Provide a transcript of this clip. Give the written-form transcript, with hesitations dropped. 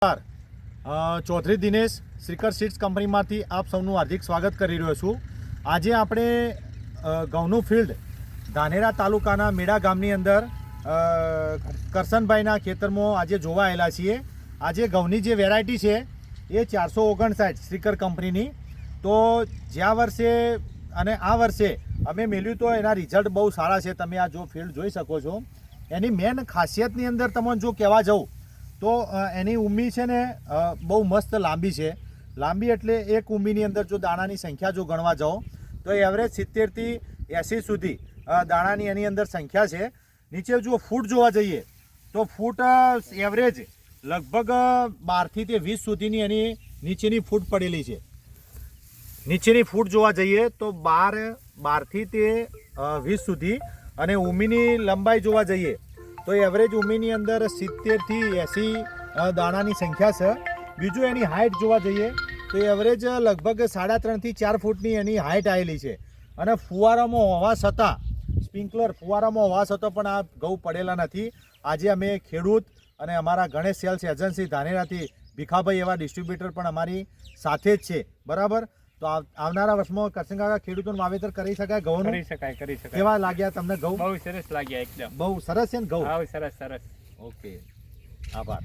Chaudhary Dinesh શ્રીકર seeds કંપનીમાંથી આપ સૌનું હાર્દિક સ્વાગત કરી રહ્યો છું. આજે આપણે ઘઉંનું ફિલ્ડ ધાનેરા તાલુકાના મેડા ગામની અંદર કરશનભાઈના ખેતરમાં આજે જોવા આવેલા છીએ. આજે ઘઉંની જે વેરાયટી છે એ 459 શ્રીકર કંપનીની. તો જ્યાં વર્ષે અને આ વર્ષે અમે મેળવ્યું તો એના રિઝલ્ટ બહુ સારા છે. તમે આ જો ફિલ્ડ જોઈ શકો છો. એની મેન ખાસિયતની અંદર તમને જો કહેવા જાઉં તો એની ઉમ્મી છે ને બહુ મસ્ત લાંબી છે. લાંબી એટલે એક ઉમ્મીની અંદર જો દાણાની સંખ્યા જો ગણવા જાઓ તો એવરેજ 70થી 80 સુધી દાણાની એની અંદર સંખ્યા છે. નીચે જો ફૂટ જોવા જઈએ તો ફૂટ એવરેજ લગભગ 12થી 20 સુધીની એની નીચેની ફૂટ પડેલી છે. નીચેની ફૂટ જોવા જઈએ તો 12થી 20 સુધી. અને ઉમ્મીની લંબાઈ જોવા જઈએ તો એવરેજ ઉમ્મીની અંદર 70થી 80 દાણાની સંખ્યા છે. બીજું એની હાઇટ જોવા જઈએ તો એવરેજ લગભગ 3.5થી 4 ફૂટની એની હાઇટ આવેલી છે. અને ફુવારામાં હોવા છતાં સ્પ્રિંકલર ફુવારામાં હોવા છતાં પણ આ ઘઉં પડેલા નથી. આજે અમે ખેડૂત અને અમારા ગણેશ સેલ્સ એજન્સી ધાનેરાથી ભીખાભાઈ એવા ડિસ્ટ્રીબ્યુટર પણ અમારી સાથે જ છે. બરાબર. તો આવનારા વર્ષમાં કરશનકાકા ખેડૂતોનું વાવેતર કરી શકાય ઘઉંનું? કરી શકાય. કેવા લાગ્યા તમને ઘઉં? બહુ સરસ લાગ્યા એકદમ. બહુ સરસ છે ને ઘઉં? હા સરસ. ઓકે, આભાર.